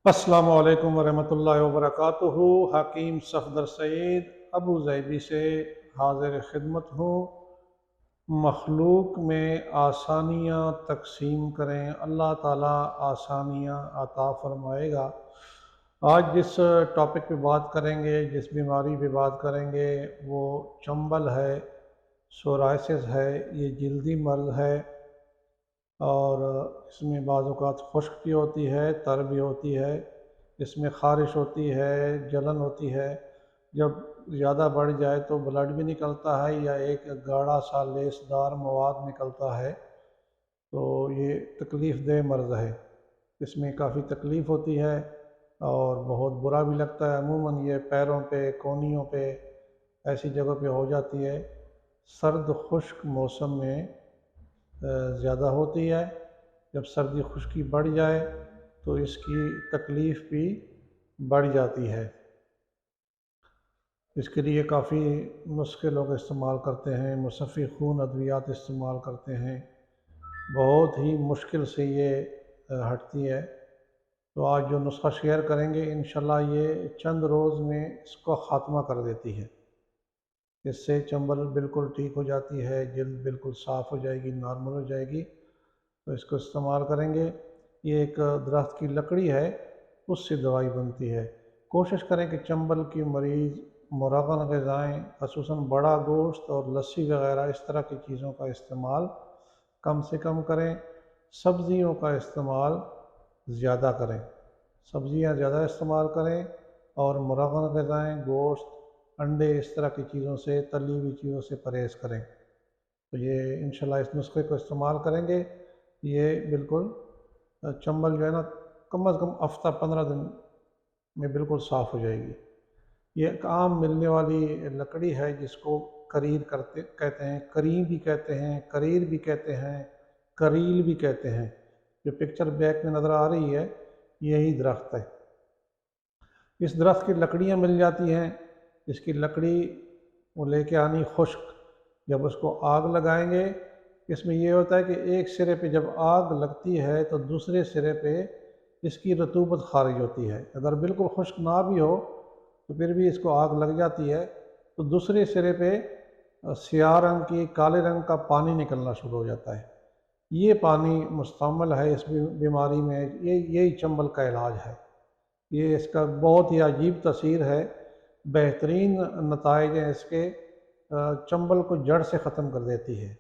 अस्सलामु अलैकुम वरहमतुल्लाहि वबरकातुहू। हकीम सफदर सईद अबू ज़ैबी से हाजिर खिदमत हूँ। मखलूक में आसानियाँ तकसीम करें, अल्लाह ताला आसानियाँ अता फरमाएगा। आज जिस टॉपिक पे बात करेंगे, जिस बीमारी पे बात करेंगे, वो चंबल है, सोराइसिस है। ये जल्दी मर्ज़ है और इसमें बाज़ औक़ात खुश्क भी होती है, तर भी होती है। इसमें ख़ारिश होती है, जलन होती है। जब ज़्यादा बढ़ जाए तो ब्लड भी निकलता है या एक गाढ़ा सा लेसदार मवाद निकलता है। तो ये तकलीफ़ देह मर्ज़ है। इसमें काफ़ी तकलीफ़ होती है और बहुत बुरा भी लगता है। अमूमन ये पैरों पे, कोहनियों पे, ऐसी जगह पे हो जाती है। सर्द खुश्क मौसम में ज़्यादा होती है। जब सर्दी खुश्की बढ़ जाए तो इसकी तकलीफ़ भी बढ़ जाती है। इसके लिए काफ़ी नुस्खे लोग इस्तेमाल करते हैं, मुसफ़्फ़ी खून अद्वियात इस्तेमाल करते हैं। बहुत ही मुश्किल से ये हटती है। तो आज जो नुस्खा शेयर करेंगे इंशाल्लाह ये चंद रोज़ में इसको ख़ात्मा कर देती है। इससे चंबल बिल्कुल ठीक हो जाती है, जल्द बिल्कुल साफ़ हो जाएगी, नॉर्मल हो जाएगी। तो इसको इस्तेमाल करेंगे। ये एक दरख्त की लकड़ी है, उससे दवाई बनती है। कोशिश करें कि चंबल की मरीज़ मुरगन ग़िज़ाएँ ख़ुसूसन बड़ा गोश्त और लस्सी वग़ैरह इस तरह की चीज़ों का इस्तेमाल कम से कम करें। सब्ज़ियों का इस्तेमाल ज़्यादा करें, सब्ज़ियाँ ज़्यादा इस्तेमाल करें और मुरगन ग़िज़ाएँ गोश्त, अंडे इस तरह की चीज़ों से, तली हुई चीज़ों से परहेज़ करें। तो ये इंशाल्लाह इस नुस्खे को इस्तेमाल करेंगे, ये बिल्कुल चंबल जो है ना कम से कम हफ़्ता 15 दिन में बिल्कुल साफ़ हो जाएगी। ये एक आम मिलने वाली लकड़ी है जिसको करीर कहते हैं, करीम भी कहते हैं, करीर भी कहते हैं, करील भी कहते हैं। जो पिक्चर बैक में नज़र आ रही है यही दरख्त है। इस दरख्त की लकड़ियाँ मिल जाती हैं। इसकी लकड़ी वो लेके आनी खुश्क। जब उसको आग लगाएंगे, इसमें ये होता है कि एक सिरे पे जब आग लगती है तो दूसरे सिरे पे इसकी रतूबत खारिज होती है। अगर बिल्कुल खुश्क ना भी हो तो फिर भी इसको आग लग जाती है तो दूसरे सिरे पे स्याह रंग की, काले रंग का पानी निकलना शुरू हो जाता है। ये पानी मुस्तअमल है इस बीमारी में। यही चंबल का इलाज है। ये इसका बहुत ही अजीब तसीर है। बेहतरीन नताइज हैं इसके। चंबल को जड़ से ख़त्म कर देती है।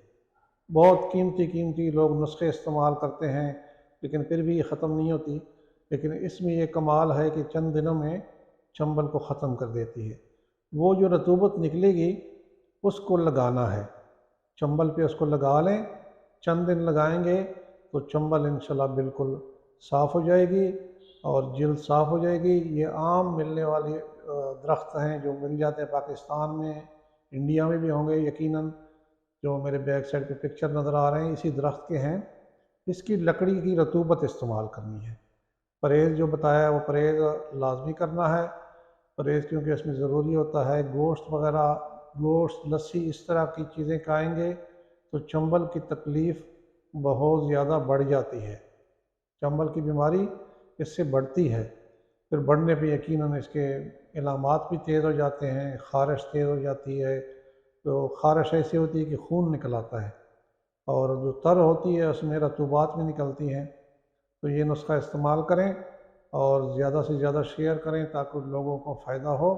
बहुत कीमती लोग नुस्खे इस्तेमाल करते हैं लेकिन फिर भी ये ख़त्म नहीं होती। लेकिन इसमें ये कमाल है कि चंद दिनों में चंबल को ख़त्म कर देती है। वो जो रतूबत निकलेगी उसको लगाना है, चंबल पे उसको लगा लें। चंद दिन लगाएंगे तो चंबल इंशाल्लाह बिल्कुल साफ़ हो जाएगी और जल्द साफ़ हो जाएगी। ये आम मिलने वाले दरख्त हैं जो मिल जाते हैं पाकिस्तान में, इंडिया में भी होंगे यकीनन। जो मेरे बैक साइड पे पिक्चर नज़र आ रहे हैं इसी दरख्त के हैं। इसकी लकड़ी की रतूबत इस्तेमाल करनी है। परहेज़ जो बताया है वो परहेज़ लाजमी करना है। परहेज़ क्योंकि इसमें ज़रूरी होता है। गोश्त वग़ैरह, गोश्त, लस्सी इस तरह की चीज़ें खाएंगे तो चंबल की तकलीफ़ बहुत ज़्यादा बढ़ जाती है। चंबल की बीमारी इससे बढ़ती है। फिर बढ़ने पे यकीनन इसके इलामात भी तेज़ हो जाते हैं, ख़ारिश तेज़ हो जाती है। तो ख़ारिश ऐसी होती है कि खून निकल आता है और जो तर होती है उसमें रतूबात भी निकलती हैं। तो ये नुस्खा इस्तेमाल करें और ज़्यादा से ज़्यादा शेयर करें ताकि लोगों को फ़ायदा हो।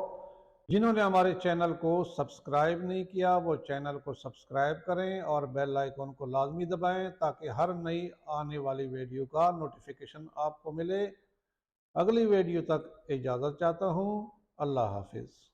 जिन्होंने हमारे चैनल को सब्सक्राइब नहीं किया वो चैनल को सब्सक्राइब करें और बेल आइकन को लाजमी दबाएं ताकि हर नई आने वाली वीडियो का नोटिफिकेशन आपको मिले। अगली वीडियो तक इजाज़त चाहता हूँ। अल्लाह हाफिज़।